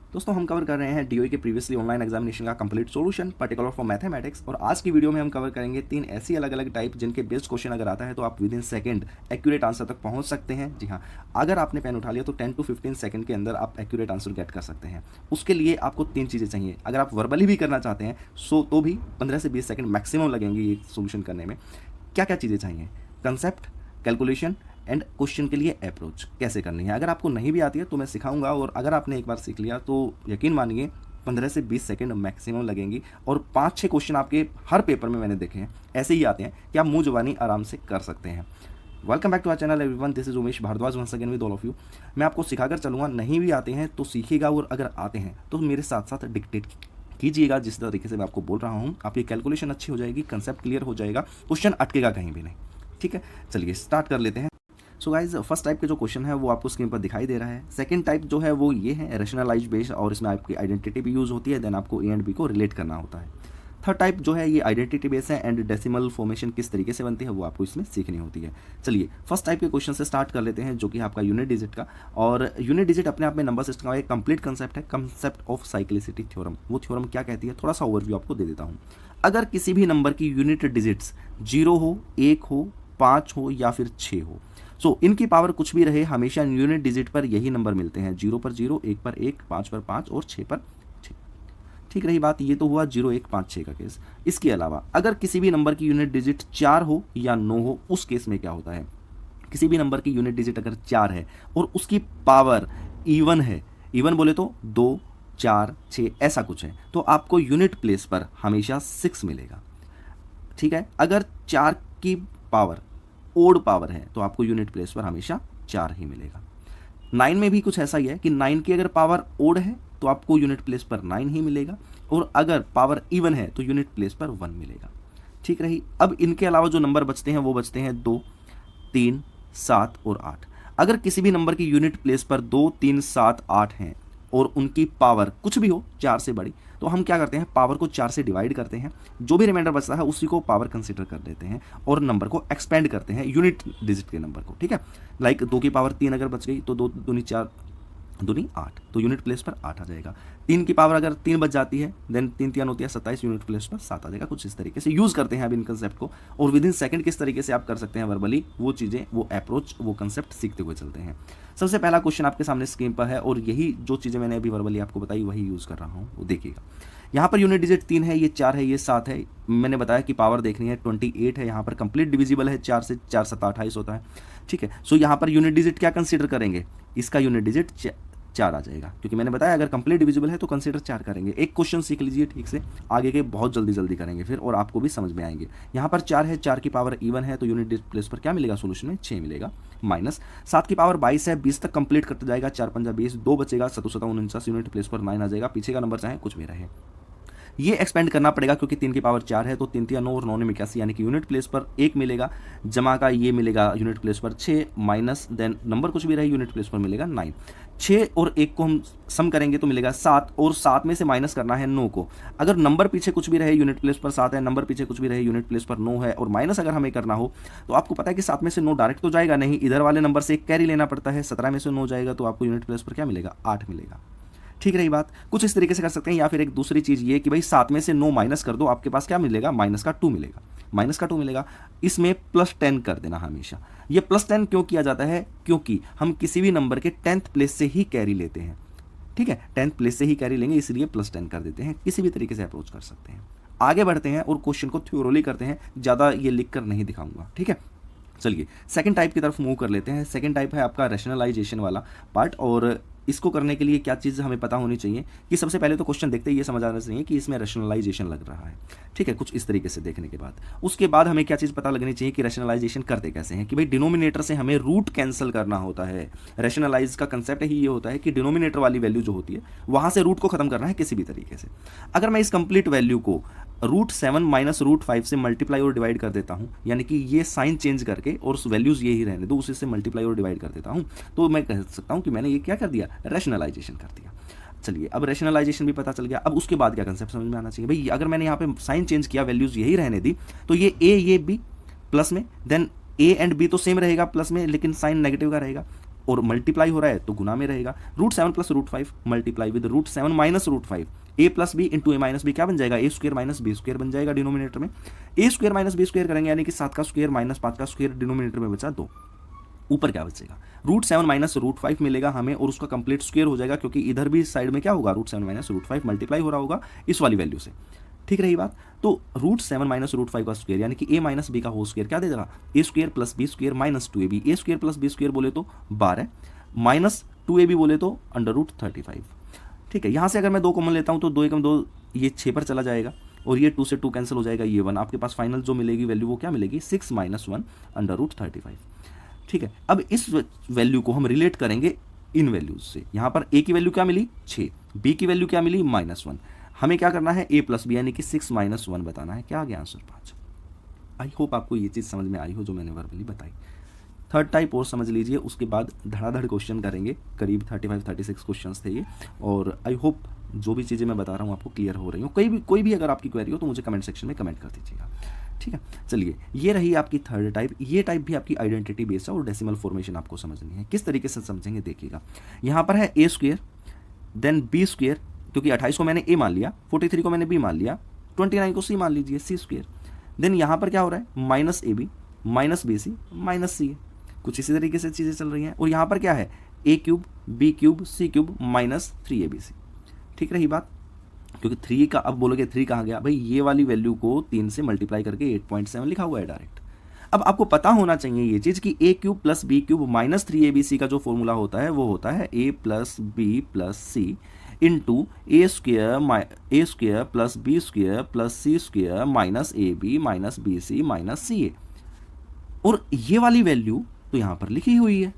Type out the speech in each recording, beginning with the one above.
दोस्तों हम कवर कर रहे हैं डीओई के प्रीवियसली ऑनलाइन एग्जामिनेशन का complete solution particular for mathematics. और आज की वीडियो में हम कवर करेंगे 3 ऐसी अलग अलग टाइप जिनके बेस्ड क्वेश्चन अगर आता है तो आप with in second accurate answer तक पहुंच सकते हैं। जी हाँ, अगर आपने पेन उठा लिया तो 10 to 15 सेकंड के अंदर आप एक्यूरेट आंसर गेट कर सकते हैं। उसके लिए आपको 3 चीज़ें चाहिए। अगर आप वर्बली भी करना चाहते हैं तो भी 15 से 20 सेकंड मैक्सिमम लगेंगे ये सोल्यूशन करने में। क्या क्या चीज़ें चाहिए? कंसेप्ट, कैलकुलेशन एंड क्वेश्चन के लिए अप्रोच कैसे करनी है। अगर आपको नहीं भी आती है तो मैं सिखाऊंगा, और अगर आपने एक बार सीख लिया तो यकीन मानिए 15 से 20 सेकंड मैक्सिमम लगेंगी। और 5-6 क्वेश्चन आपके हर पेपर में मैंने देखे हैं ऐसे ही आते हैं कि आप मुंह जुबानी आराम से कर सकते हैं। Welcome back to our channel everyone, this is Umesh Bhardwaj once again with all of you. मैं आपको सिखाकर चलूँगा, नहीं भी आते हैं तो सीखिएगा, और अगर आते हैं तो मेरे साथ साथ डिक्टेट कीजिएगा। जिस तरीके से मैं आपको बोल रहा हूँ आपकी कैलकुलेशन अच्छी हो जाएगी, कंसेप्ट क्लियर हो जाएगा, क्वेश्चन अटकेगा कहीं भी नहीं। ठीक है, चलिए स्टार्ट कर लेते हैं। सो गाइज, फर्स्ट टाइप के जो क्वेश्चन है वो आपको स्क्रीन पर दिखाई दे रहा है। सेकंड टाइप जो है वो ये है रैशनलाइज्ड बेस्ड, और इसमें आपकी आइडेंटिटी भी यूज़ होती है, देन आपको ए एंड बी को रिलेट करना होता है। थर्ड टाइप जो है ये आइडेंटिटी बेस्ड है, एंड डेसिमल फॉर्मेशन किस तरीके से बनती है वो आपको इसमें सीखनी होती है। चलिए फर्स्ट टाइप के क्वेश्चन से स्टार्ट कर लेते हैं, जो कि आपका यूनिट डिजिट का। और यूनिट डिजिट अपने आप में नंबर सिस्टम का एक कंप्लीट कंसेप्ट है, कंसेप्ट ऑफ साइक्लिसिटी थ्योरम। वो थ्योरम क्या कहती है, थोड़ा सा ओवरव्यू आपको दे देता हूँ। अगर किसी भी नंबर की यूनिट डिजिट्स 0 हो, 1 हो, 5 हो या फिर 6 हो, सो इनकी पावर कुछ भी रहे, हमेशा यूनिट डिजिट पर यही नंबर मिलते हैं। 0 पर 0, 1 पर 1, 5 पर 5 और 6 पर 6। ठीक रही बात, ये तो हुआ 0, 1, 5, 6 का केस। इसके अलावा अगर किसी भी नंबर की यूनिट डिजिट 4 हो या 9 हो, उस केस में क्या होता है? किसी भी नंबर की यूनिट डिजिट अगर 4 है और उसकी पावर इवन है, इवन बोले तो 2, 4, 6 ऐसा कुछ है, तो आपको यूनिट प्लेस पर हमेशा 6 मिलेगा। ठीक है, अगर 4 की पावर ओड पावर है तो आपको यूनिट प्लेस पर हमेशा 4 ही मिलेगा। 9 में भी कुछ ऐसा ही है कि 9 की अगर पावर ओड है तो आपको यूनिट प्लेस पर 9 ही मिलेगा, और अगर पावर इवन है तो यूनिट प्लेस पर 1 मिलेगा। ठीक रही। अब इनके अलावा जो नंबर बचते हैं वो बचते हैं 2, 3, 7 और 8। अगर किसी भी नंबर की यूनिट प्लेस पर 2, 3, 7, 8 हैं और उनकी पावर कुछ भी हो 4 से बड़ी, तो हम क्या करते हैं, पावर को 4 से डिवाइड करते हैं, जो भी रिमाइंडर बचता है उसी को पावर कंसीडर कर लेते हैं और नंबर को एक्सपेंड करते हैं यूनिट डिजिट के नंबर को। ठीक है, लाइक 2 की पावर 3 अगर बच गई तो 2 दूनी 4, दूनी 8, तो यूनिट प्लेस पर 8 आ जाएगा। 3 की पावर अगर 3 बच जाती है, देन 3 3 होती है 27, यूनिट प्लेस पर 7 आ जाएगा। कुछ इस तरीके से यूज़ करते हैं अब इन कंसेप्ट को, और विद इन सेकंड किस तरीके से आप कर सकते हैं वर्बली, वो चीज़ें, वो अप्रोच, वो कंसेप्ट सीखते हुए चलते हैं। सबसे पहला क्वेश्चन आपके सामने स्क्रीन पर है, और यही जो चीज़ें मैंने अभी वर्बली आपको बताई वही यूज़ कर रहा हूँ, वो देखिएगा। यहाँ पर यूनिट डिजिट 3 है, ये 4 है, ये 7 है। मैंने बताया कि पावर देखनी है 28 है, यहाँ पर कंप्लीट डिविजिबल है 4 से, 4 7 28 होता है। ठीक है, सो यहाँ पर यूनिट डिजिट क्या कंसीडर करेंगे, इसका यूनिट डिजिट 4 आ जाएगा, क्योंकि मैंने बताया अगर कंप्लीट डिविजिबल है तो कंसीडर 4 करेंगे। एक क्वेश्चन सीख लीजिए ठीक से, आगे के बहुत जल्दी जल्दी करेंगे फिर, और आपको भी समझ में आएंगे। यहाँ पर 4 है, 4 की पावर इवन है तो यूनिट प्लेस पर क्या मिलेगा, सोल्यूशन में 6 मिलेगा। माइनस 7 की पावर 22 है, 20 तक कंप्लीट करते जाएगा, 4 पंजा 20, 2 बचेगा, 7 7 49, यूनिट प्लेस पर 9 आ जाएगा। पीछे का नंबर चाहे कुछ भी रहे, ये एक्सपेंड करना पड़ेगा क्योंकि 3 की पावर 4 है, तो 3 3 9 और 9 81, यानी कि यूनिट प्लेस पर 1 मिलेगा, जमा का ये मिलेगा यूनिट प्लेस पर 6, माइनस देन नंबर कुछ भी रहे यूनिट प्लेस पर मिलेगा 9। 6 और 1 को हम सम करेंगे तो मिलेगा 7, और 7 में से माइनस करना है 9 को। अगर नंबर पीछे कुछ भी रहे यूनिट प्लेस पर 7 है, नंबर पीछे कुछ भी रहे यूनिट प्लेस पर 9 है, और माइनस अगर हमें करना हो तो आपको पता है कि 7 में से 9 डायरेक्ट तो जाएगा नहीं, इधर वाले नंबर से एक कैरी लेना पड़ता है। 17 में से 9 जाएगा तो आपको यूनिट प्लेस पर क्या मिलेगा, 8 मिलेगा। ठीक रही बात, कुछ इस तरीके से कर सकते हैं। या फिर एक दूसरी चीज़ ये कि भाई 7 में से 9 माइनस कर दो, आपके पास क्या मिलेगा, माइनस का 2 मिलेगा, माइनस का 2 मिलेगा। इसमें +10 कर देना हमेशा। ये +10 क्यों किया जाता है, क्योंकि हम किसी भी नंबर के 10th प्लेस से ही कैरी लेते हैं। ठीक है, 10th प्लेस से ही कैरी लेंगे, इसलिए +10 कर देते हैं। किसी भी तरीके से अप्रोच कर सकते हैं। आगे बढ़ते हैं और क्वेश्चन को थ्योरली करते हैं, ज़्यादा ये लिख कर नहीं दिखाऊंगा। ठीक है, चलिए सेकंड टाइप की तरफ मूव कर लेते हैं। सेकंड टाइप है आपका रैशनलाइजेशन वाला पार्ट, और इसको करने के लिए क्या चीज़ हमें पता होनी चाहिए कि सबसे पहले तो क्वेश्चन देखते ही ये समझ आना चाहिए कि इसमें रैशनलाइजेशन लग रहा है। ठीक है, कुछ इस तरीके से देखने के बाद उसके बाद हमें क्या चीज़ पता लगनी चाहिए कि रैशनलाइजेशन करते कैसे हैं, कि भाई डिनोमिनेटर से हमें रूट कैंसिल करना होता है। रैशनलाइज का कंसेप्ट ही ये होता है कि डिनोमिनेटर वाली वैल्यू जो होती है वहाँ से रूट को खत्म करना है किसी भी तरीके से। अगर मैं इस कंप्लीट वैल्यू को √7 माइनस √5 से मल्टीप्लाई और डिवाइड कर देता हूँ, यानी कि ये साइन चेंज करके और उस वैल्यूज़ ये ही रहने दो, उसी से मल्टीप्लाई और डिवाइड कर देता हूँ, तो मैं कह सकता हूँ कि मैंने ये क्या कर दिया, रैशनलाइजेशन कर दिया। चलिए अब रैशनलाइजेशन भी पता चल गया। अब उसके बाद क्या कंसेप्ट समझ में आना चाहिए, भाई अगर मैंने यहाँ पे साइन चेंज किया, वैल्यूज़ यही रहने दी, तो ये ए ये बी प्लस में, देन ए एंड बी तो सेम रहेगा प्लस में, लेकिन साइन नेगेटिव का रहेगा। और मल्टीप्लाई हो रहा है तो गुना में रहेगा। √7 plus √5 multiply with √7 minus √5, a plus B into A minus B क्या बन जाएगा, a² माइनस बी स्क्वायर बन जाएगा डिनोमिनेटर में। a² माइनस बी स्क्वायर करेंगे यानी कि 7 का स्क्वायर माइनस 5 का स्क्वायर, डिनोमिनेटर में बचा 2। ऊपर क्या बचेगा, √7 माइनस √5 मिलेगा हमें और उसका कंप्लीट स्क्वायर हो जाएगा, क्योंकि इधर भी साइड में क्या होगा, √7 माइनस √5 मल्टीप्लाई हो रहा होगा इस वाली वैल्यू से। ठीक रही बात। तो √7 माइनस √5 का स्क्वायर यानी कि a माइनस बी का होल स्क्वायर क्या दे देगा, a² plus B square minus 2ab, a² plus B square बोले तो 12 माइनस 2ab बोले तो √35। ठीक है, यहाँ से अगर मैं 2 कॉमन लेता हूँ तो 2 एकम 2 ये 6 पर चला जाएगा और ये 2 से 2 कैंसिल हो जाएगा, ये 1। आपके पास फाइनल जो मिलेगी वैल्यू वो क्या मिलेगी, 6 माइनस 1 √35। ठीक है, अब इस वैल्यू को हम रिलेट करेंगे इन वैल्यूज से। यहाँ पर a की वैल्यू क्या मिली 6, b की वैल्यू क्या मिली -1। हमें क्या करना है, a प्लस बी यानी कि 6 माइनस 1 बताना है। क्या आ गया आंसर 5। आई होप आपको ये चीज़ समझ में आई हो जो मैंने वर्बली बताई। थर्ड टाइप और समझ लीजिए, उसके बाद धड़ाधड़ क्वेश्चन करेंगे, करीब 35-36 क्वेश्चंस थे ये, और आई होप जो भी चीज़ें मैं बता रहा हूँ आपको क्लियर हो रही हो। कोई भी अगर आपकी क्वेरी हो तो मुझे कमेंट सेक्शन में कमेंट कर दीजिएगा। ठीक है, चलिए ये रही आपकी थर्ड टाइप। ये टाइप भी आपकी आइडेंटिटी बेस्ड है और डेसिमल फॉर्मेशन आपको समझनी है। किस तरीके से समझेंगे देखिएगा, यहाँ पर है a² देन b², क्योंकि 28 को मैंने a मान लिया, 43 को मैंने b मान लिया, 29 को c मान लीजिए c²। देन यहाँ पर क्या हो रहा है, minus ab minus bc minus c, कुछ इसी तरीके से चीज़ें चल रही हैं। और यहाँ पर क्या है, a³ b³ c³ minus 3abc। ठीक रही बात, क्योंकि 3 का, अब बोलोगे 3 कहाँ गया भाई, ये वाली वैल्यू को 3 से मल्टीप्लाई करके 8.7 लिखा हुआ है डायरेक्ट। अब आपको पता होना चाहिए ये चीज़ कि a³ plus b³ minus 3abc का जो फॉर्मूला होता है वो होता है a plus B plus C into a² plus b² plus c² minus ab minus bc minus ca। और ये वाली वैल्यू तो यहाँ पर लिखी हुई है,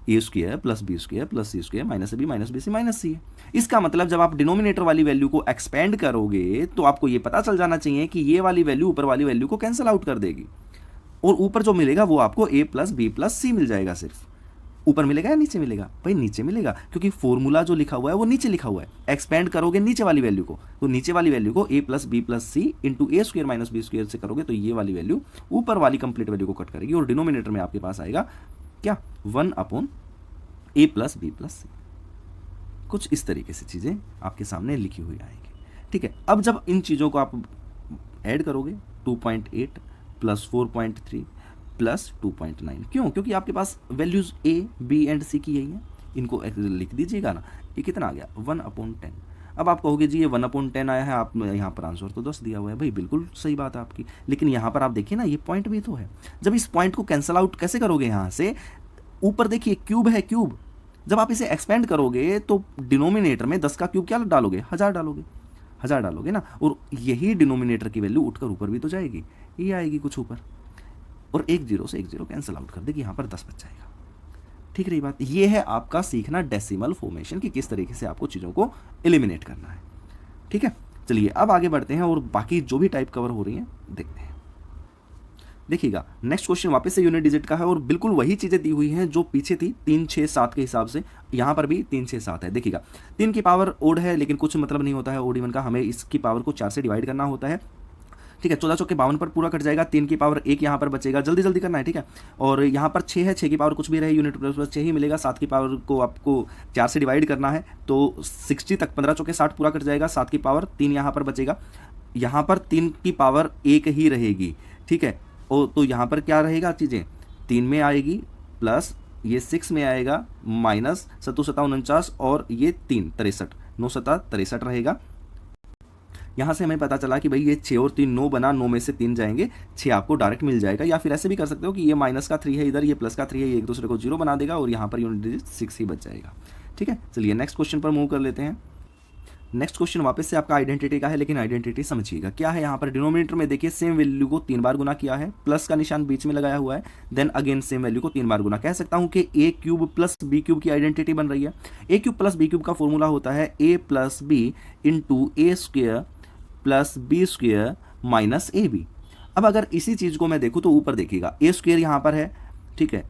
a² plus b² plus c² minus ab minus bc minus ca। इसका मतलब जब आप डिनोमिनेटर वाली वैल्यू को एक्सपेंड करोगे तो आपको ये पता चल जाना चाहिए कि ये वाली वैल्यू ऊपर वाली वैल्यू को कैंसिल आउट कर देगी, और ऊपर जो मिलेगा वो आपको a प्लस बी प्लस सी मिल जाएगा। सिर्फ ऊपर मिलेगा या नीचे मिलेगा, भाई नीचे मिलेगा, क्योंकि फॉर्मूला जो लिखा हुआ है वो नीचे लिखा हुआ है। एक्सपेंड करोगे नीचे वाली वैल्यू को, तो नीचे वाली वैल्यू को a plus B plus C into a² minus b² से करोगे तो ये वाली वैल्यू ऊपर वाली कंप्लीट वैल्यू को कट करेगी, और डिनोमिनेटर में आपके पास आएगा क्या, 1/a प्लस बी प्लस सी। कुछ इस तरीके से चीज़ें आपके सामने लिखी हुई आएगी। ठीक है, अब जब इन चीज़ों को आप ऐड करोगे 2.8 प्लस 4.3 प्लस 2.9, क्यों, क्योंकि आपके पास values a b and c की यही है, इनको लिख दीजिएगा ना। ये कितना आ गया, 1/10। अब आप कहोगे जी ये 1/10 आया है, आप यहाँ पर आंसर तो 10 दिया हुआ है। भाई बिल्कुल सही बात है आपकी, लेकिन यहाँ पर आप देखिए ना, ये पॉइंट भी तो है। जब इस पॉइंट को कैंसिल आउट कैसे करोगे, यहाँ से ऊपर देखिए क्यूब है, क्यूब जब आप इसे एक्सपेंड करोगे तो डिनोमिनेटर में 10 का क्यूब क्या डालोगे, 1000 डालोगे, 1000 डालोगे ना, और यही डिनोमिनेटर की वैल्यू उठकर ऊपर भी तो जाएगी, ये आएगी कुछ ऊपर, और 1 0 से 1 0 कैंसिल आउट कर देगी, यहाँ पर 10 बच जाएगा। ठीक रही बात, ये है आपका सीखना डेसिमल फॉर्मेशन कि किस तरीके से आपको चीज़ों को एलिमिनेट करना है। ठीक है, चलिए अब आगे बढ़ते हैं और बाकी जो भी टाइप कवर हो रही हैं देखते हैं। देखिएगा नेक्स्ट क्वेश्चन वापस से यूनिट डिजिट का है और बिल्कुल वही चीज़ें दी हुई हैं जो पीछे थी 3 6 7 के हिसाब से, यहाँ पर भी 3 6 7 है। देखिएगा 3 की पावर ओड है, लेकिन कुछ मतलब नहीं होता है ओड इवन का, हमें इसकी पावर को 4 से डिवाइड करना होता है। ठीक है, 14 चौके 52 पर पूरा कट जाएगा, 3 की पावर 1 यहाँ पर बचेगा, जल्दी जल्दी करना है। ठीक है, और यहाँ पर 6 है, 6 की पावर कुछ भी रहे यूनिट प्लस 6 ही मिलेगा, 7 की पावर को आपको 4 से डिवाइड करना है तो 60 तक 15 चौके 60 पूरा कट जाएगा, 7 की पावर 3 यहाँ पर बचेगा, यहाँ पर 3 की पावर 1 ही रहेगी। ठीक है, तो यहाँ पर क्या रहेगा, चीज़ें 3 में आएगी प्लस ये 6 में आएगा माइनस 7 7 49 और ये 3 63 9 7 63 रहेगा। यहाँ से हमें पता चला कि भाई ये 6 और 3 9 बना, 9 में से 3 जाएंगे, 6 आपको डायरेक्ट मिल जाएगा। या फिर ऐसे भी कर सकते हो कि ये माइनस का 3 है इधर, ये प्लस का 3 है, ये एक दूसरे को 0 बना देगा और यहाँ पर यूनिट डिजिट 6 ही बच जाएगा। ठीक है, चलिए नेक्स्ट क्वेश्चन पर मूव कर लेते हैं। नेक्स्ट क्वेश्चन वापस से आपका आइडेंटिटी का है, लेकिन आइडेंटिटी समझिएगा क्या है। यहाँ पर डिनोमिनेटर में देखिए सेम वैल्यू को 3 बार गुना किया है, प्लस का निशान बीच में लगाया हुआ है, देन अगेन सेम वैल्यू को 3 बार गुना। कह सकता हूँ कि a³ प्लस b³ की आइडेंटिटी बन रही है। a³ प्लस b³ का फॉर्मूला होता है a plus B into a² plus b² minus ab। अब अगर इसी चीज़ को मैं देखूँ तो ऊपर देखिएगा a² यहाँ पर है, ठीक है,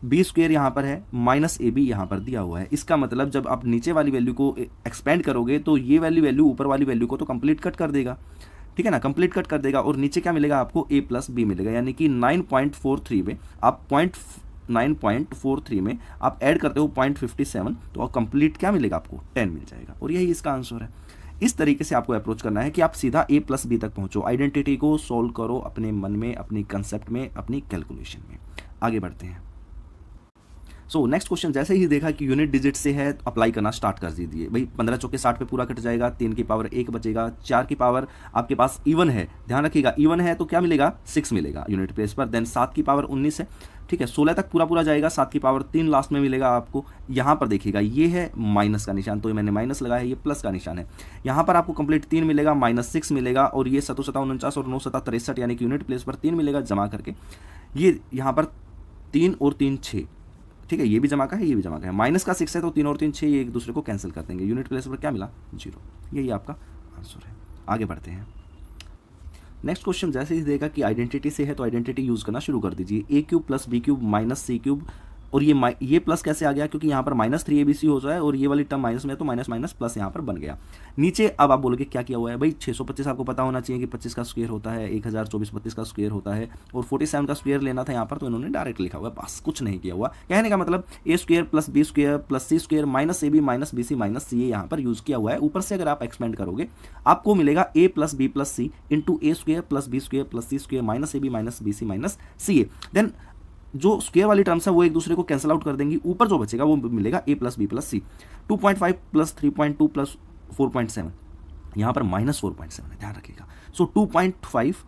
b² यहाँ पर है, माइनस ab यहाँ पर दिया हुआ है। इसका मतलब जब आप नीचे वाली वैल्यू को एक्सपेंड करोगे तो ये वाली वैल्यू ऊपर वाली वैल्यू को तो कंप्लीट कट कर देगा। ठीक है ना, कंप्लीट कट कर देगा और नीचे क्या मिलेगा आपको a प्लस बी मिलेगा, यानी कि 9.43 में आप 9.43 में आप ऐड करते हो 0.57 तो कंप्लीट क्या मिलेगा आपको 10 मिल जाएगा और यही इसका आंसर है। इस तरीके से आपको अप्रोच करना है कि आप सीधा a प्लस बी तक पहुंचो, आइडेंटिटी को सोल्व करो अपने मन में, अपनी कंसेप्ट में, अपनी कैलकुलेशन में। आगे बढ़ते हैं। नेक्स्ट क्वेश्चन जैसे ही देखा कि यूनिट डिजिट से है अप्लाई करना स्टार्ट कर दीजिए। भाई 15 चौके 60 पे पूरा कट जाएगा, 3 की पावर 1 बचेगा, 4 की पावर आपके पास इवन है, ध्यान रखिएगा इवन है तो क्या मिलेगा 6 मिलेगा यूनिट प्लेस पर। देन 7 की पावर 19 है, ठीक है 16 तक पूरा जाएगा, 7 की पावर 3 लास्ट में मिलेगा आपको। यहाँ पर देखिएगा ये है माइनस का निशान, तो मैंने माइनस लगाया है, ये प्लस का निशान है। यहाँ पर आपको कंप्लीट 3 मिलेगा, -6 मिलेगा और ये 7 7 49 और 9 7 63 यानी कि यूनिट प्लेस पर 3 मिलेगा जमा करके। ये यहाँ पर 3 और 3 6, ठीक है ये भी जमा का है, ये भी जमा का है, माइनस का 6 है तो 3 और 3 6 ये एक दूसरे को कैंसिल कर देंगे। यूनिट प्लेस पर क्या मिला 0, यही आपका आंसर है। आगे बढ़ते हैं। नेक्स्ट क्वेश्चन जैसे ही देगा कि आइडेंटिटी से है तो आइडेंटिटी यूज करना शुरू कर दीजिए। a cube plus B cube minus C cube, और ये प्लस कैसे आ गया क्योंकि यहाँ पर -3abc हो जाए और ये वाली टर्म माइनस में है तो माइनस माइनस प्लस यहाँ पर बन गया। नीचे अब आप बोलोगे क्या किया हुआ है भाई 625 आपको पता होना चाहिए कि 25 का स्क्वायर होता है, 1024 32 का स्क्वायर होता है और 47 का स्क्वायर लेना था यहाँ पर तो इन्होंने डायरेक्ट लिखा हुआ है, बस कुछ नहीं किया हुआ। कहने का मतलब a square plus B square plus C square minus ab minus bc minus C यहाँ पर यूज किया हुआ है। ऊपर से अगर आप एक्सपेंड करोगे आपको मिलेगा a plus B plus C into A square plus B square plus C square minus ab minus bc minus C A. Then जो स्क्वायर वाली टर्म्स है वो एक दूसरे को कैंसिल आउट कर देंगी, ऊपर जो बचेगा वो मिलेगा a plus B plus C. 2.5 plus 3.2 plus 4.7, यहाँ पर -4.7 है, ध्यान रखिएगा। 2.5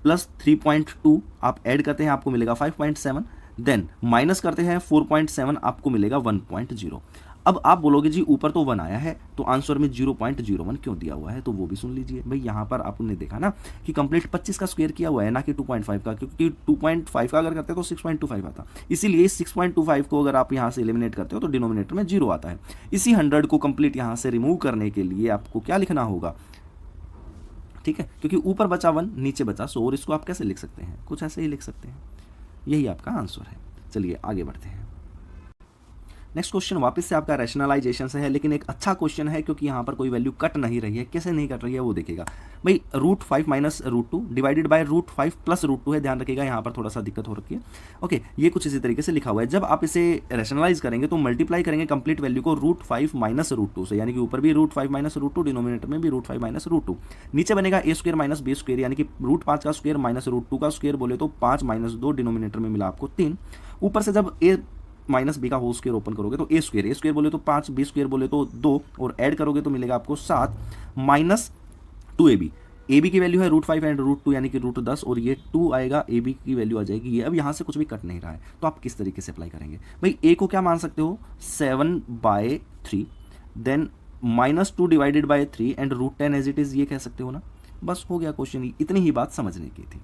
प्लस 3.2 आप ऐड करते हैं आपको मिलेगा 5.7, देन माइनस करते हैं 4.7 आपको मिलेगा 1.0। अब आप बोलोगे जी ऊपर तो 1 आया है तो आंसर में 0.01 क्यों दिया हुआ है, तो वो भी सुन लीजिए। भाई यहाँ पर आपने देखा ना कि कंप्लीट 25 का स्क्वायर किया हुआ है ना कि 2.5 का, क्योंकि 2.5 का अगर करते तो 6.25 आता, इसीलिए 6.25 को अगर आप यहाँ से एलिमिनेट करते हो तो डिनोमिनेटर में 0 आता है। इसी 100 को कंप्लीट यहाँ से रिमूव करने के लिए आपको क्या लिखना होगा, ठीक है, क्योंकि ऊपर बचा 1 नीचे बचा 100 और इसको आप कैसे लिख सकते हैं, कुछ ऐसे ही लिख सकते हैं। यही आपका आंसर है। चलिए आगे बढ़ते हैं। नेक्स्ट क्वेश्चन वापस से आपका रैशनलाइजेशन से है, लेकिन एक अच्छा क्वेश्चन है क्योंकि यहाँ पर कोई वैल्यू कट नहीं रही है। कैसे नहीं कट रही है वो देखिएगा। भाई √5 माइनस √2 डिवाइडेड बाय √5 प्लस √2 है, ध्यान रखिएगा यहाँ पर थोड़ा सा दिक्कत हो रखी है। ओके, ये कुछ इसी तरीके से लिखा हुआ है। जब आप इसे रैशनलाइज करेंगे तो मल्टीप्लाई करेंगे कंप्लीट वैल्यू को √5 माइनस √2 से, यानी कि ऊपर भी √5 माइनस √2, डिनोमिनेटर में भी √5 माइनस √2, नीचे बनेगा a square minus b square, यानी कि √5 का स्क्वायर माइनस √2 का स्क्वायर बोले तो 5 माइनस 2, डिनोमिनेटर में मिला आपको 3। ऊपर से जब a माइनस बी का होल स्क्वायर ओपन करोगे तो ए स्क्वायर बोले तो 5, बी स्क्वायर बोले तो 2 और ऐड करोगे तो मिलेगा आपको 7 माइनस 2ab। ab की वैल्यू है √5 एंड √2 यानी कि √10 और ये 2 आएगा, ab की वैल्यू आ जाएगी ये। अब यहाँ से कुछ भी कट नहीं रहा है तो आप किस तरीके से अप्लाई करेंगे। भाई a को क्या मान सकते हो 7/3, then -2 divided by 3 and √10 as it is, ये कह सकते हो ना। बस हो गया क्वेश्चन, इतनी ही बात समझने की थी।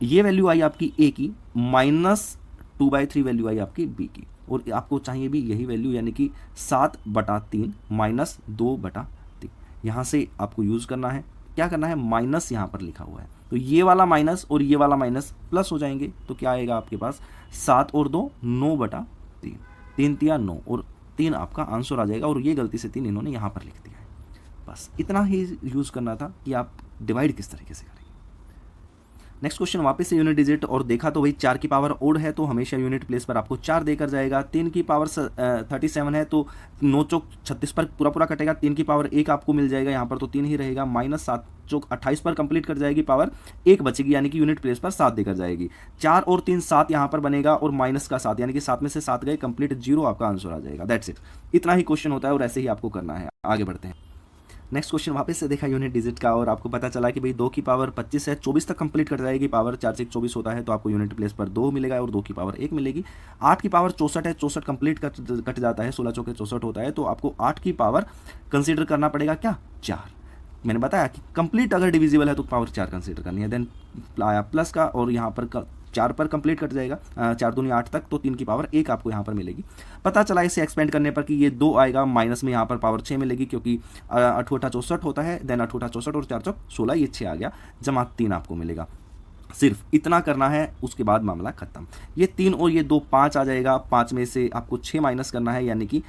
ये वैल्यू आई आपकी a की, -2/3 वैल्यू आई आपकी b की, और आपको चाहिए भी यही वैल्यू यानी कि 7/3 माइनस 2/3। यहाँ से आपको यूज़ करना है, क्या करना है माइनस यहाँ पर लिखा हुआ है तो ये वाला माइनस और ये वाला माइनस प्लस हो जाएंगे तो क्या आएगा आपके पास 7 और 2 9/3, 3 3 9 और 3 आपका आंसर आ जाएगा। और ये गलती से 3 इन्होंने यहाँ पर लिख दिया है। बस इतना ही यूज़ करना था कि आप डिवाइड किस तरीके से करेंगे। नेक्स्ट क्वेश्चन वापस से यूनिट डिजिट, और देखा तो भाई 4 की पावर ओड है तो हमेशा यूनिट प्लेस पर आपको 4 देकर जाएगा। 3 की पावर 37 है तो 9 चौक 36 पर पूरा कटेगा। 3 की पावर 1 आपको मिल जाएगा, यहाँ पर तो 3 ही रहेगा। -7 चौक 28 पर कंप्लीट कर जाएगी, पावर 1 बचेगी यानी कि यूनिट प्लेस पर 7 देकर जाएगी। 4 और 3 7 यहाँ पर बनेगा और माइनस का 7 यानी कि 7 में से 7 गए, कंप्लीट 0 आपका आंसर आ जाएगा। दैट्स इट, इतना ही क्वेश्चन होता है और ऐसे ही आपको करना है। आगे बढ़ते हैं। नेक्स्ट क्वेश्चन वापस से देखा यूनिट डिजिट का और आपको पता चला कि भाई 2 की पावर 25 है, 24 तक कंप्लीट कर जाएगी। पावर 4 से 24 होता है तो आपको यूनिट प्लेस पर 2 मिलेगा और 2 की पावर 1 मिलेगी। 8 की पावर 64 है, 64 कंप्लीट कट जाता है, 16 चौके 64 होता है तो आपको 8 की पावर कंसीडर करना पड़ेगा क्या 4। मैंने बताया कि कंप्लीट अगर डिविजिबल है तो पावर 4 कंसीडर करनी है। देन आया प्लस का और यहाँ पर 4 पर कंप्लीट कट जाएगा, 4 दूनी 8 तक तो 3 की पावर 1 आपको यहाँ पर मिलेगी। पता चला इसे एक्सपेंड करने पर कि ये 2 आएगा, माइनस में यहाँ पर पावर 6 मिलेगी क्योंकि 8 64 होता है। देन 8 64 और 4 चौक 16, ये 6 आ गया, जमा 3 आपको मिलेगा। सिर्फ इतना करना है, उसके बाद मामला खत्म। ये 3 और ये 2 5 आ जाएगा, 5 में से आपको 6 माइनस करना है यानी कि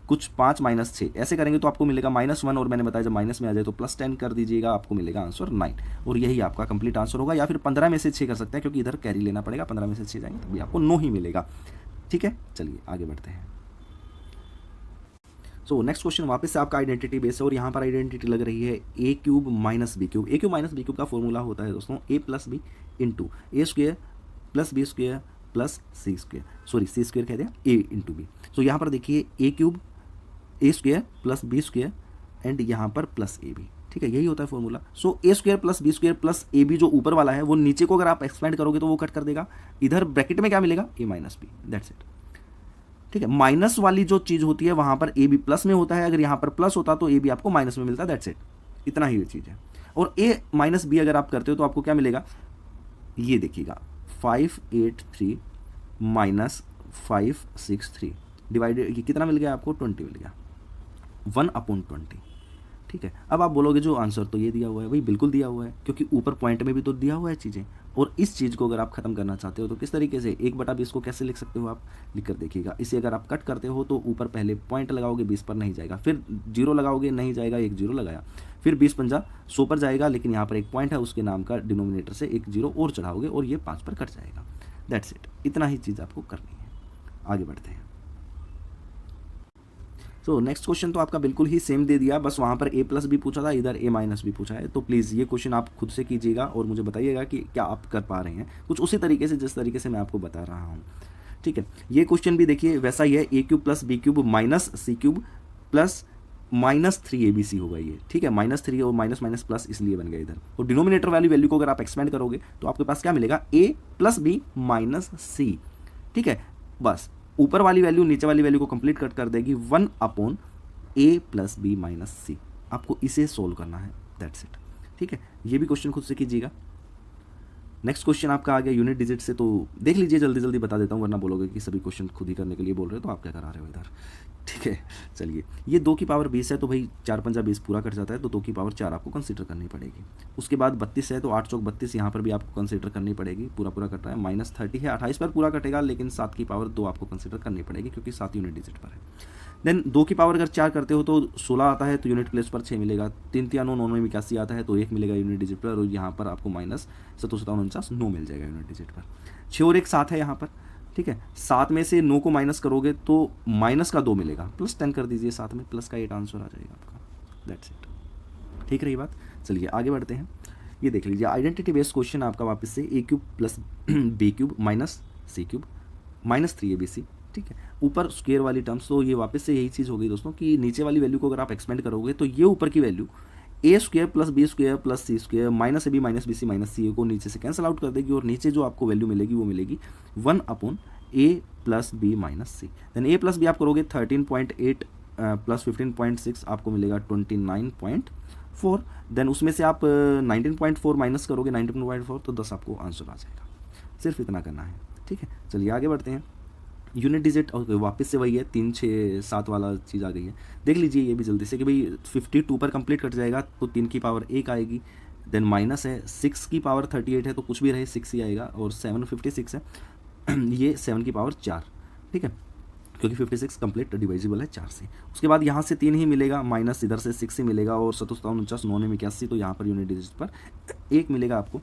कुछ 5 माइनस 6 ऐसे करेंगे तो आपको मिलेगा -1 और मैंने बताया जब माइनस में आ जाए तो +10 कर दीजिएगा, आपको मिलेगा आंसर 9 और यही आपका कंप्लीट आंसर होगा। या फिर 15 में से 6 कर सकते हैं क्योंकि इधर कैरी लेना पड़ेगा, 15 में से 6 जाएंगे तभी आपको 9 ही मिलेगा। ठीक है, चलिए आगे बढ़ते हैं। सो नेक्स्ट क्वेश्चन वापस से आपका आइडेंटिटी बेस है और यहाँ पर आइडेंटिटी लग रही है A cube minus B cube. A cube minus B cube का फॉर्मूला होता है दोस्तों A plus B into A square plus B square plus C square, sorry C square कह दिया, ए इंटू बी। सो यहाँ पर देखिए A cube A square plus B square and यहाँ पर प्लस ए बी, ठीक है, यही होता है formula. So A square plus B square plus A B जो ऊपर वाला है वो नीचे को अगर आप एक्सपेंड करोगे तो वो कट कर देगा, इधर ब्रैकेट में क्या मिलेगा ए माइनस बी, दैट्स इट, ठीक है। माइनस वाली जो चीज़ होती है वहाँ पर ए बी प्लस में होता है, अगर यहाँ पर प्लस होता तो ए बी आपको माइनस में मिलता, दैट्स इट, इतना ही ये चीज़ है। और ए माइनस बी अगर आप करते हो तो आपको क्या मिलेगा, ये देखिएगा 583 माइनस 563 डिवाइडेड कितना मिल गया आपको 20 मिल गया, 1/20, ठीक है। अब आप बोलोगे जो आंसर तो ये दिया हुआ है, भाई बिल्कुल दिया हुआ है क्योंकि ऊपर पॉइंट में भी तो दिया हुआ है चीज़ें। और इस चीज़ को अगर आप खत्म करना चाहते हो तो किस तरीके से 1/20 को कैसे लिख सकते हो आप, लिख कर देखिएगा। इसे अगर आप कट करते हो तो ऊपर पहले पॉइंट लगाओगे 20 पर नहीं जाएगा, फिर जीरो लगाओगे नहीं जाएगा, एक जीरो लगाया, फिर 20 पंजा 100 पर जाएगा, लेकिन यहाँ पर एक पॉइंट है उसके नाम का डिनोमिनेटर से एक जीरो और चढ़ाओगे और ये 5 पर कट जाएगा, दैट्स इट, इतना ही चीज़ आपको करनी है। आगे बढ़ते हैं। तो नेक्स्ट क्वेश्चन तो आपका बिल्कुल ही सेम दे दिया, बस वहाँ पर ए प्लस भी पूछा था, इधर ए माइनस भी पूछा है। तो प्लीज़ ये क्वेश्चन आप खुद से कीजिएगा और मुझे बताइएगा कि क्या आप कर पा रहे हैं कुछ उसी तरीके से जिस तरीके से मैं आपको बता रहा हूँ, ठीक है। ये क्वेश्चन भी देखिए वैसा ही है, A cube plus B cube minus C cube plus -3 ABC होगा ये, ठीक है। -3 और माइनस माइनस प्लस इसलिए बन गया इधर। और डिनोमिनेटर वाली वैल्यू को अगर आप एक्सपेंड करोगे तो आपके पास क्या मिलेगा, ए प्लस बी माइनस सी, ठीक है। बस ऊपर वाली वैल्यू नीचे वाली वैल्यू को कंप्लीट कट कर देगी 1/a प्लस बी माइनस सी। आपको इसे सोल्व करना है, दैट्स इट, ठीक है। ये भी क्वेश्चन खुद से कीजिएगा। नेक्स्ट क्वेश्चन आपका आ गया यूनिट डिजिट से, तो देख लीजिए, जल्दी जल्दी बता देता हूँ वरना बोलोगे कि सभी क्वेश्चन खुद ही करने के लिए बोल रहे हो तो आप क्या करा रहे हो इधर, ठीक है। चलिए, ये 2 की पावर 20 है तो भाई 4 पंजा 20 पूरा कट जाता है, तो 2 की पावर 4 आपको कंसीडर करनी पड़ेगी। उसके बाद 32 है तो 8 चौक 32, यहाँ पर भी आपको कंसीडर करनी पड़ेगी, पूरा पूरा कट रहा है। -30 है, 28 पर पूरा कटेगा, लेकिन 7 की पावर 2 आपको कंसीडर करनी पड़ेगी क्योंकि 7 यूनिट डिजिट पर है। देन 2 की पावर अगर 4 करते हो तो 16 आता है, तो यूनिट प्लेस पर 6 मिलेगा। 3 3 9 9 में 81 आता है तो 1 मिलेगा यूनिट डिजिट पर, और यहाँ पर आपको -7 9 मिल जाएगा यूनिट डिजिट पर। 6 और 1 7 है यहाँ पर, ठीक है। 7 में से 9 को माइनस करोगे तो माइनस का 2 मिलेगा, +10 कर दीजिए, 7 में प्लस का 8 आंसर आ जाएगा आपका, दैट्स इट, ठीक रही बात। चलिए आगे बढ़ते हैं। ये देख लीजिए आइडेंटिटी बेस्ड क्वेश्चन आपका वापस से A cube plus B cube minus C cube -3 ABC, ठीक है। ऊपर स्क्वायर वाली टर्म्स, तो ये वापस से यही चीज़ हो गई दोस्तों कि नीचे वाली वैल्यू को अगर आप एक्सपेंड करोगे तो ये ऊपर की value A square plus B square plus C square minus A B minus B C minus C A को नीचे से कैंसिल आउट कर देगी, और नीचे जो आपको वैल्यू मिलेगी वो मिलेगी 1/a प्लस बी माइनस सी। देन ए प्लस बी आप करोगे 13.8 प्लस 15.6 आपको मिलेगा 29.4। देन उसमें से आप 19.4 माइनस करोगे 19.4 तो 10 आपको आंसर आ जाएगा। सिर्फ इतना करना है, ठीक है। चलिए आगे बढ़ते हैं। यूनिट डिजिट और वापस से वही है, 3 6 7 वाला चीज़ आ गई है। देख लीजिए ये भी जल्दी से कि भाई 52 पर कंप्लीट कट जाएगा तो 3 की पावर 1 आएगी। देन माइनस है, 6 की पावर 38 है तो कुछ भी रहे 6 ही आएगा, और 7 56 है ये 7 की पावर 4, ठीक है, क्योंकि 56 कंप्लीट डिवाइजिबल है 4 से। उसके बाद यहाँ से 3 ही मिलेगा, माइनस इधर से 6 ही मिलेगा, और 57 49 9 में 81, तो यहाँ पर यूनिट डिजिट पर 1 मिलेगा आपको।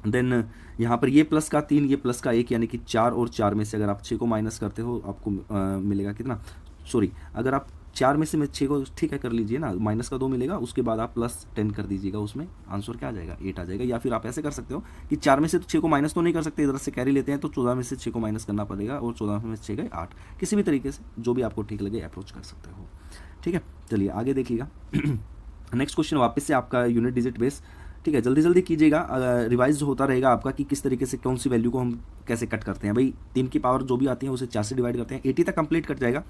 देन यहाँ पर ये प्लस का 3, ये प्लस का 1, यानी कि 4 और 4 में से अगर आप 6 को माइनस करते हो आपको मिलेगा कितना, सॉरी अगर आप 4 में से 6 को, ठीक है कर लीजिए ना, माइनस का 2 मिलेगा, उसके बाद आप +10 कर दीजिएगा, उसमें आंसर क्या आ जाएगा 8 आ जाएगा। या फिर आप ऐसे कर सकते हो कि 4 में से 6 को माइनस तो नहीं कर सकते, इधर से कैरी लेते हैं तो 14 में से 6 को माइनस करना पड़ेगा, और 14 में से 6 गए 8, किसी भी तरीके से जो भी आपको ठीक लगे अप्रोच कर सकते हो, ठीक है। चलिए आगे देखिएगा। नेक्स्ट क्वेश्चन वापस से आपका यूनिट डिजिट बेस, ठीक है, जल्दी जल्दी कीजिएगा, रिवाइज होता रहेगा आपका कि किस तरीके से कौन सी वैल्यू को हम कैसे कट करते हैं। भाई 3 की पावर जो भी आती है उसे 4 से डिवाइड करते हैं, 80 तक कंप्लीट कट जाएगा।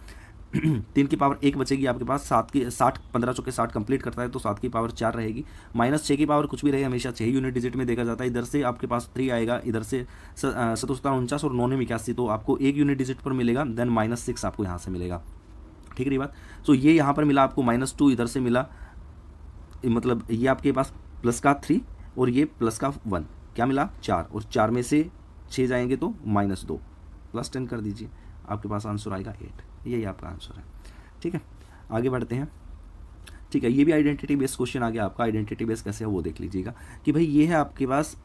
3 की पावर 1 बचेगी आपके पास, 7 की 60 15 चौके 60 कंप्लीट करता है तो 7 की पावर 4 रहेगी, -6 की पावर कुछ भी रहे, हमेशा 6 यूनिट डिजिट में देखा जाता है। इधर से आपके पास 3 आएगा, इधर से 77 49 और 9 में 81, तो आपको 1 यूनिट डिजिट पर मिलेगा। देन -6 आपको यहाँ से मिलेगा, ठीक रही बात। सो ये यहाँ पर मिला आपको -2, इधर से मिला, मतलब ये आपके पास प्लस का 3 और ये प्लस का 1, क्या मिला 4, और 4 में से 6 जाएंगे तो -2, +10 कर दीजिए, आपके पास आंसर आएगा 8। यही आपका आंसर है, ठीक है। आगे बढ़ते हैं, ठीक है। ये भी आइडेंटिटी बेस्ड क्वेश्चन आ गया आपका। आइडेंटिटी बेस्ड कैसे है वो देख लीजिएगा कि भाई ये है आपके पास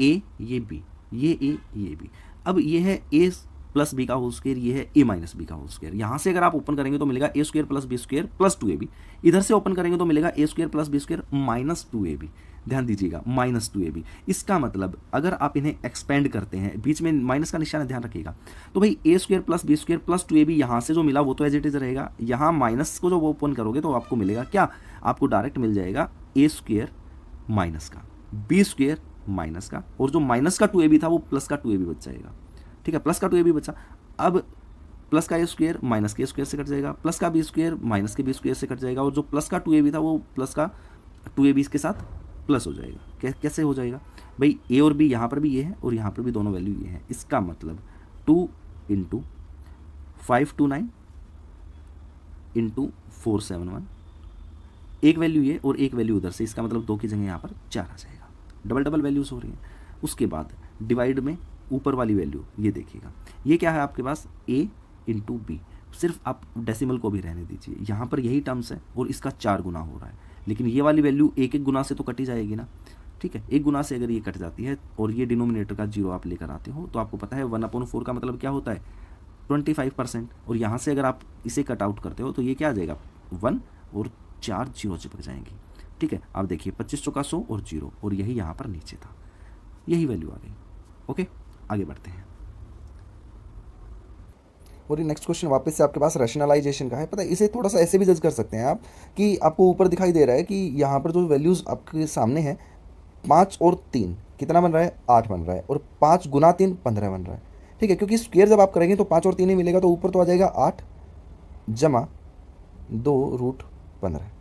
ए, ये बी, ये ए, ये बी। अब ये है ए प्लस बी का होल स्क्वायर, ये है ए माइनस बी का होल स्क्वायर। यहाँ से अगर आप ओपन करेंगे तो मिलेगा A square plus B square plus 2ab। इधर से ओपन करेंगे तो मिलेगा A square plus B square minus 2ab। ध्यान दीजिएगा माइनस 2ab। इसका मतलब अगर आप इन्हें एक्सपेंड करते हैं, बीच में माइनस का निशान ध्यान रखिएगा, तो भाई A square plus B square plus 2ab यहाँ से जो मिला वो तो एज इट इज रहेगा। यहाँ माइनस को जो वो ओपन करोगे तो आपको मिलेगा क्या, आपको डायरेक्ट मिल जाएगा ए स्क्वायर माइनस का बी स्क्वायर माइनस का, और जो माइनस का 2ab था वो प्लस का 2ab बच जाएगा। ठीक है, प्लस का 2ab बचा। अब प्लस का ए स्क्वायर माइनस के स्क्वायर से कट जाएगा, प्लस का बी स्क्वायर माइनस के बी स्क्वायर से कट जाएगा, और जो प्लस का 2ab था वो प्लस का 2ab के साथ प्लस हो जाएगा। कैसे हो जाएगा भाई, ए और बी यहाँ पर भी ये है और यहाँ पर भी दोनों वैल्यू ये है। इसका मतलब 2 इंटू 529 इंटू 471, एक वैल्यू ये और एक वैल्यू उधर से, इसका मतलब 2 की जगह यहाँ पर 4 आ जाएगा। डबल डबल वैल्यूज हो रही हैं। उसके बाद डिवाइड में ऊपर वाली वैल्यू ये देखिएगा, ये क्या है आपके पास a इंटू बी। सिर्फ आप डेसिमल को भी रहने दीजिए, यहाँ पर यही टर्म्स है और इसका 4 गुना हो रहा है, लेकिन ये वाली वैल्यू एक एक गुना से तो कटी जाएगी ना। ठीक है, एक गुना से अगर ये कट जाती है और ये डिनोमिनेटर का 0 आप लेकर आते हो तो आपको पता है 1/4 का मतलब क्या होता है 25%, और यहाँ से अगर आप इसे कट आउट करते हो तो ये क्या आ जाएगा 1 और 4 0 चिपक जाएंगी। ठीक है, आप देखिए 25 चौका 100 और 0, और यही यहाँ पर नीचे था, यही वैल्यू आ गई। ओके, आगे बढ़ते हैं। और ये नेक्स्ट क्वेश्चन वापस से आपके पास रैशनलाइजेशन का है। पता है, इसे थोड़ा सा ऐसे भी जज कर सकते हैं आप कि आपको ऊपर दिखाई दे रहा है कि यहाँ पर जो वैल्यूज़ आपके सामने है 5 और 3 कितना बन रहा है 8 बन रहा है, और 5 गुना 3 15 बन रहा है। ठीक है, क्योंकि स्क्वायर जब आप करेंगे तो 5 और 3 ही मिलेगा, तो ऊपर तो आ जाएगा 8 जमा 2√15।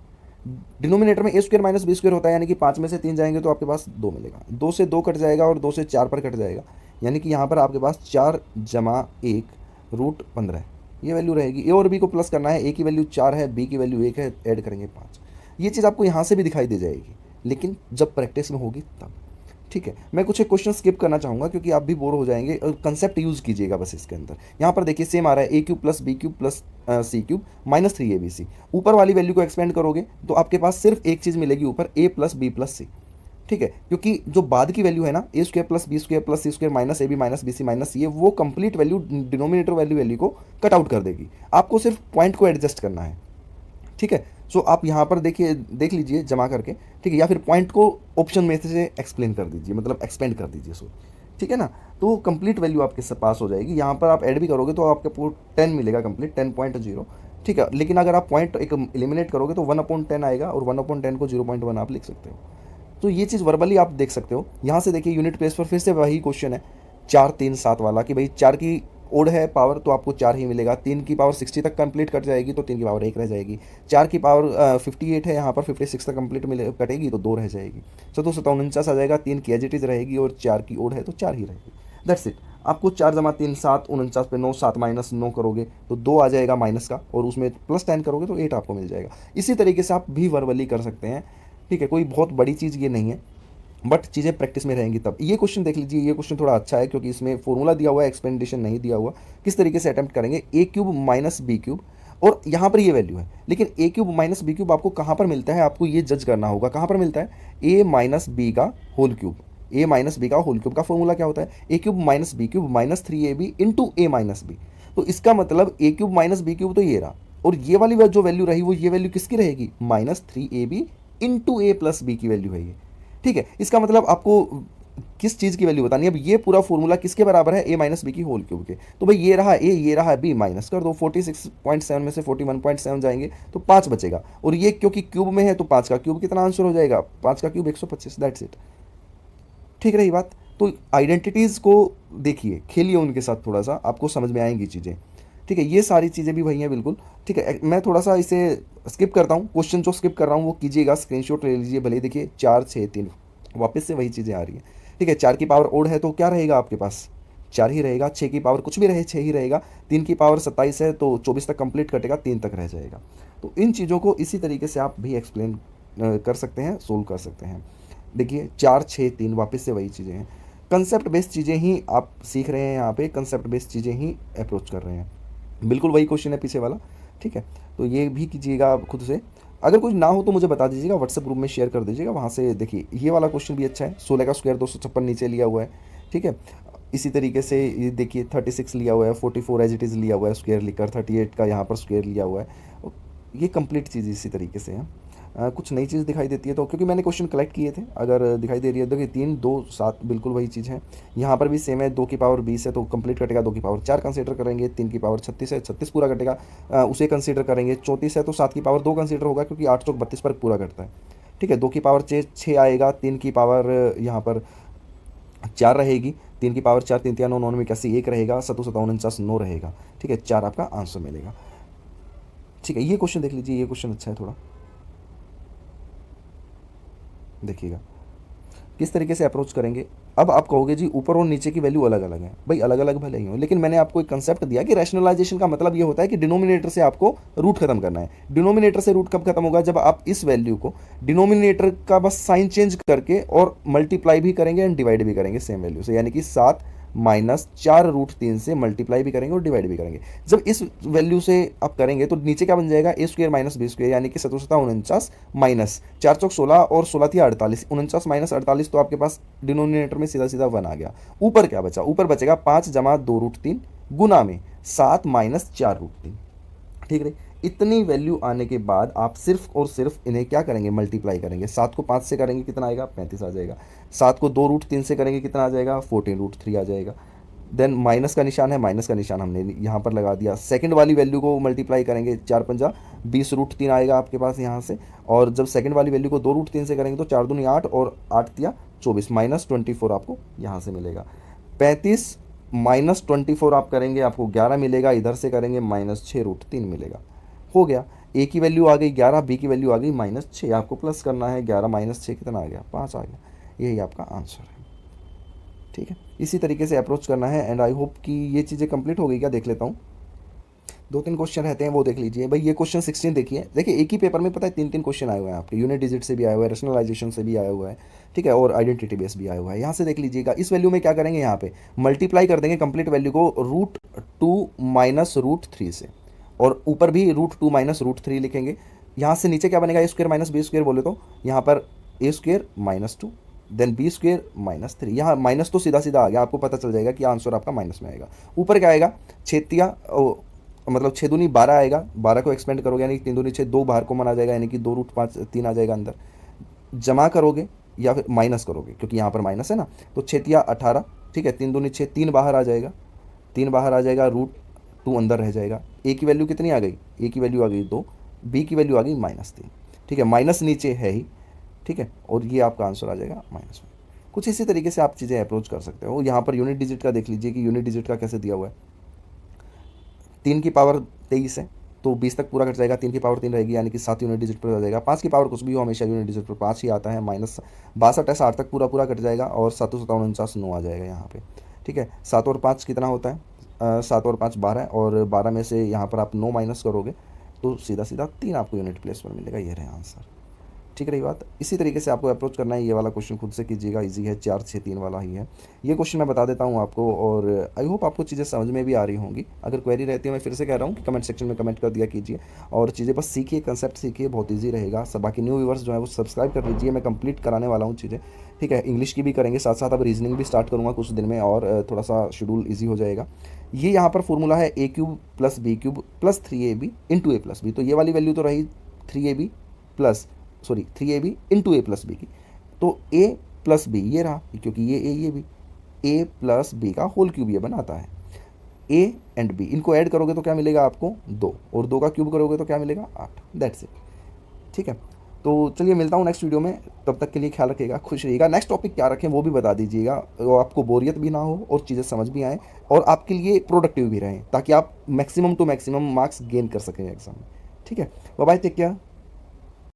डिनोमिनेटर में ए स्क्वायर माइनस बी स्क्वायर होता है, यानी कि 5 में से 3 जाएंगे तो आपके पास 2 मिलेगा, 2 से 2 कट जाएगा और 2 से 4 पर कट जाएगा, यानी कि यहाँ पर आपके पास 4 जमा 1√15 ये वैल्यू रहेगी। ए और बी को प्लस करना है, ए की वैल्यू 4 है, बी की वैल्यू 1 है, ऐड करेंगे 5। ये चीज़ आपको यहाँ से भी दिखाई दे जाएगी, लेकिन जब प्रैक्टिस में होगी तब। ठीक है, मैं कुछ एक क्वेश्चन स्किप करना चाहूँगा क्योंकि आप भी बोर हो जाएंगे, और कंसेप्ट यूज़ कीजिएगा बस इसके अंदर। यहाँ पर देखिए सेम आ रहा है A cube plus B cube plus C cube minus 3abc। ऊपर वाली वैल्यू को एक्सपेंड करोगे तो आपके पास सिर्फ एक चीज़ मिलेगी ऊपर, A plus B plus C. ठीक है, क्योंकि जो बाद की वैल्यू है ना A square plus B square plus C square minus A B minus B C minus C, वो कंप्लीट वैल्यू डिनोमिनेटर वैल्यू को कट आउट कर देगी। आपको सिर्फ पॉइंट को एडजस्ट करना है। ठीक है, सो आप यहाँ पर देखिए, देख लीजिए जमा करके। ठीक है, या फिर पॉइंट को ऑप्शन में से एक्सप्लेन कर दीजिए, मतलब एक्सपेंड कर दीजिए। सो ठीक है ना, तो कंप्लीट वैल्यू आपके पास हो जाएगी। यहाँ पर आप ऐड भी करोगे तो आपको 10 मिलेगा कंप्लीट 10.0। ठीक है, लेकिन अगर आप पॉइंट एक एलिमिनेट करोगे तो 1/10 आएगा, और 1/10 को 0.1 आप लिख सकते हो। तो ये चीज़ वर्बली आप देख सकते हो। यहाँ से देखिए यूनिट प्लेस पर फिर से वही क्वेश्चन है 4 3 7 वाला, कि भाई 4 की ओड है पावर तो आपको 4 ही मिलेगा, 3 की पावर 60 तक कंप्लीट कट जाएगी तो 3 की पावर 1 रह जाएगी, 4 की पावर 58 है, यहाँ पर 56 तक कंप्लीट मिले कटेगी तो 2 रह जाएगी। तो 49 आ जाएगा, 3 की एज इट इज रहेगी और 4 की ओड है तो 4 ही रहेगी। That's it. आपको 4 जमा 3 7, 49 पे 9, 7 माइनस 9 करोगे तो 2 आ जाएगा माइनस का, और उसमें प्लस 10 करोगे तो 8 आपको मिल जाएगा। इसी तरीके से आप भी वर्बली कर सकते हैं। ठीक है, कोई बहुत बड़ी चीज़ ये नहीं है, बट चीज़ें प्रैक्टिस में रहेंगी तब। ये क्वेश्चन देख लीजिए, ये क्वेश्चन थोड़ा अच्छा है क्योंकि इसमें फॉर्मूला दिया हुआ है, एक्सपेंडेशन नहीं दिया हुआ। किस तरीके से अटेम्प्ट करेंगे, ए क्यूब माइनस बी क्यूब, और यहाँ पर ये वैल्यू है, लेकिन ए क्यूब माइनस बी क्यूब आपको कहाँ पर मिलता है, आपको ये जज करना होगा कहाँ पर मिलता है। ए माइनस बी का whole cube, A minus B का होल क्यूब का फॉर्मूला क्या होता है, A cube minus B cube minus 3ab into A minus B. तो इसका मतलब A cube minus B cube तो ये रहा, और ये वाली जो वैल्यू रही वो ये वैल्यू किसकी रहेगी, माइनस 3ab इंटू ए प्लस बी की वैल्यू है ये। ठीक है, इसका मतलब आपको किस चीज़ की वैल्यू बतानी है। अब ये पूरा फॉर्मूला किसके बराबर है, ए माइनस बी की होल क्यूब के। तो भाई ये रहा ए, ये रहा बी, माइनस कर दो, 46.7 में से 41.7 जाएंगे तो 5 बचेगा, और ये क्योंकि क्यूब में है तो 5 का क्यूब कितना आंसर हो जाएगा, 5 का क्यूब 125। That's it. ठीक रही बात। तो आइडेंटिटीज़ को देखिए, खेलिए उनके साथ, थोड़ा सा आपको समझ में आएंगी चीज़ें। ठीक है, ये सारी चीज़ें भी वही हैं बिल्कुल। ठीक है, मैं थोड़ा सा इसे स्किप करता हूँ, क्वेश्चन जो स्किप कर रहा हूँ वो कीजिएगा, स्क्रीनशॉट ले लीजिए भले। देखिए 4 6 3 वापस से वही चीज़ें आ रही हैं। ठीक है, 4 की पावर ओड है तो क्या रहेगा आपके पास, 4 ही रहेगा। 6 की पावर कुछ भी रहे 6 ही रहेगा। 3 की पावर 27 है तो 24 तक कंप्लीट कटेगा, 3 तक रह जाएगा। तो इन चीज़ों को इसी तरीके से आप भी एक्सप्लेन कर सकते हैं, सोल्व कर सकते हैं। देखिए 4 6 3 वापस से वही चीज़ें हैं, कंसेप्ट बेस्ड चीज़ें ही आप सीख रहे हैं यहाँ पे, कंसेप्ट बेस्ड चीज़ें ही अप्रोच कर रहे हैं। बिल्कुल वही क्वेश्चन है पीछे वाला। ठीक है, तो ये भी कीजिएगा आप खुद से। अगर कुछ ना हो तो मुझे बता दीजिएगा, व्हाट्सएप ग्रुप में शेयर कर दीजिएगा, वहाँ से देखिए ये वाला क्वेश्चन भी अच्छा है। 16 का स्क्वायर 256 नीचे लिया हुआ है। ठीक है, इसी तरीके से ये देखिए 36 लिया हुआ है, 44 एज इट इज़ लिया हुआ है स्क्वायर लिखकर, 38 का यहाँ पर स्क्वायर लिया हुआ है। ये कंप्लीट चीज़ इसी तरीके से है। कुछ नई चीज़ दिखाई देती है तो, क्योंकि मैंने क्वेश्चन कलेक्ट किए थे, अगर दिखाई दे रही है देखिए 3 2 7 बिल्कुल वही चीज़ है। यहाँ पर भी सेम है, 2 की पावर 20 है तो कंप्लीट कटेगा, 2 की पावर 4 कंसीडर करेंगे, 3 की पावर 36 है, 36 पूरा कटेगा, उसे कंसीडर करेंगे, 34 है तो 7 की पावर 2 कंसीडर होगा क्योंकि 8 चौक 32 पर पूरा कटता है। ठीक है, 2 की पावर 6 आएगा, 3 की पावर यहाँ पर 4 रहेगी, 3 की पावर 4 3 3 9 9 में 1 रहेगा, 7 7 49 9 रहेगा। ठीक है, 4 आपका आंसर मिलेगा। ठीक है, ये क्वेश्चन देख लीजिए, ये क्वेश्चन अच्छा है थोड़ा, देखिएगा किस तरीके से अप्रोच करेंगे। अब आप कहोगे जी ऊपर और नीचे की वैल्यू अलग अलग है, भाई अलग अलग भले ही हो, लेकिन मैंने आपको एक कंसेप्ट दिया कि रैशनलाइजेशन का मतलब ये होता है कि डिनोमिनेटर से आपको रूट खत्म करना है। डिनोमिनेटर से रूट कब खत्म होगा, जब आप इस वैल्यू को डिनोमिनेटर का बस साइन चेंज करके और मल्टीप्लाई भी करेंगे एंड डिवाइड भी करेंगे सेम वैल्यू से, यानी कि 7 माइनस 4√3 से मल्टीप्लाई भी करेंगे और डिवाइड भी करेंगे। जब इस वैल्यू से आप करेंगे तो नीचे क्या बन जाएगा, ए स्क्वायर माइनस बी स्क्वायर, यानी कि 7 7 49 माइनस 4 चौक 16 और 16 थी 48, 49 माइनस 48 तो आपके पास डिनोमिनेटर में सीधा सीधा 1 आ गया। ऊपर क्या बचा, ऊपर बचेगा 5 जमा 2√3 गुना में 7 माइनस 4√3। ठीक है, इतनी वैल्यू आने के बाद आप सिर्फ और सिर्फ इन्हें क्या करेंगे, मल्टीप्लाई करेंगे। 7 को 5 से करेंगे कितना आएगा, 35 आ जाएगा। 7 को 2√3 से करेंगे कितना आ जाएगा, 14√3 आ जाएगा। देन माइनस का निशान है, माइनस का निशान हमने यहाँ पर लगा दिया। सेकंड वाली वैल्यू को मल्टीप्लाई करेंगे, 4 पंजा 20√3 आएगा आपके पास यहाँ से। और जब सेकंड वाली वैल्यू को 2√3 से करेंगे तो 4 दूनी 8 और 8 तिया 24, माइनस 24 आपको यहाँ से मिलेगा। 35 माइनस 24 आप करेंगे आपको 11 मिलेगा, इधर से करेंगे माइनस 6√3 मिलेगा। हो गया, ए की वैल्यू आ गई 11, बी की वैल्यू आ गई -6, आपको प्लस करना है, 11 माइनस 6 कितना आ गया, 5 आ गया। यही आपका आंसर है। ठीक है, इसी तरीके से अप्रोच करना है। एंड आई होप कि ये चीज़ें कंप्लीट हो गई क्या, देख लेता हूँ। 2-3 क्वेश्चन रहते हैं वो देख लीजिए भाई। ये क्वेश्चन 16 देखिए एक ही पेपर में पता है 3-3 क्वेश्चन आए हुए हैं आपके, यूनिट डिजिट से भी आया हुआ है, रैशनलाइजेशन से भी आया हुआ है, ठीक है, और आइडेंटिटी बेस भी आया हुआ है। यहाँ से देख लीजिएगा, इस वैल्यू में क्या करेंगे, यहाँ पे मल्टीप्लाई कर देंगे कंप्लीट वैल्यू को √2 माइनस √3 से, और ऊपर भी √2 माइनस √3 लिखेंगे। यहाँ से नीचे क्या बनेगा, ए स्क्वायर माइनस बी स्क्वायर बोले तो यहाँ पर ए स्क्वायर -2 देन बी स्क्वायर -3। यहाँ माइनस तो सीधा सीधा आ गया, आपको पता चल जाएगा कि आंसर आपका माइनस में आएगा। ऊपर क्या आएगा, 6 मतलब 6 दूनी 12 आएगा, 12 को एक्सपेंड करोगे यानी 3 दूनी 6, 2 बाहर कॉमन आ जाएगा यानी कि 2√5 3 आ जाएगा अंदर। जमा करोगे या फिर माइनस करोगे क्योंकि यहाँ पर माइनस है ना, तो 6 या 18, ठीक है, 3 दूनी 6, 3 बाहर आ जाएगा, 3 बाहर आ जाएगा, √2 अंदर रह जाएगा। ए की वैल्यू कितनी आ गई, ए की वैल्यू आ गई 2, बी की वैल्यू आ गई -3। ठीक है, माइनस नीचे है ही, ठीक है, और ये आपका आंसर आ जाएगा -1। कुछ इसी तरीके से आप चीज़ें अप्रोच कर सकते हो। यहाँ पर यूनिट डिजिट का देख लीजिए कि यूनिट डिजिट का कैसे दिया हुआ है। 3 की पावर 23 है तो 20 तक पूरा कट जाएगा, 3 की पावर 3 रहेगी यानी कि 7 यूनिट डिजिट पर आ जाएगा। 5 की पावर कुछ भी हो हमेशा यूनिट डिजिट पर 5 ही आता है, -62 है, 60 तक पूरा कट जाएगा और 7 7 49 9 आ जाएगा यहाँ पे। ठीक है, 7 और 5 कितना होता है, 7 और 5 12, और 12 में से यहाँ पर आप 9 माइनस करोगे तो सीधा सीधा 3 आपको यूनिट प्लेस पर मिलेगा। ये रहे आंसर। ठीक रही बात। इसी तरीके से आपको अप्रोच करना है। ये वाला क्वेश्चन खुद से कीजिएगा, इजी है, 4 6 3 वाला ही है ये क्वेश्चन। मैं बता देता हूँ आपको, और आई होप आपको चीज़ें समझ में भी आ रही होंगी। अगर क्वेरी रहती है, मैं फिर से कह रहा हूँ कि कमेंट सेक्शन में कमेंट कर दिया कीजिए, और चीज़ें बस सीखिए, कंसेप्ट सीखिए, बहुत ईजी रहेगा। सब बाकी न्यू व्यूवर्स जो है वो सब्सक्राइब कर लीजिए, मैं कंप्लीट कराने वाला हूँ चीज़ें। ठीक है, इंग्लिश की भी करेंगे साथ साथ, अब रीजनिंग भी स्टार्ट करूँगा कुछ दिन में, और थोड़ा सा शेड्यूल ईजी हो जाएगा। ये यहाँ पर फॉर्मूला है a³ + b³ + 3ab × a + b, तो ये वाली वैल्यू तो रही 3ab × a + b की, तो a + b ये रहा, क्योंकि ये a ये b, a + b का होल क्यूब ये बनाता है। a एंड b इनको ऐड करोगे तो क्या मिलेगा आपको 2, और 2 का क्यूब करोगे तो क्या मिलेगा 8। That's it. ठीक है, तो चलिए मिलता हूँ नेक्स्ट वीडियो में, तब तक के लिए ख्याल रखिएगा, खुश रहिएगा। नेक्स्ट टॉपिक क्या रखें वो भी बता दीजिएगा, वो आपको बोरियत भी ना हो और चीज़ें समझ भी आएँ, और आपके लिए प्रोडक्टिव भी रहें, ताकि आप maximum to maximum marks gain कर सकें एग्जाम में। ठीक है, बाय बाय, टेक केयर।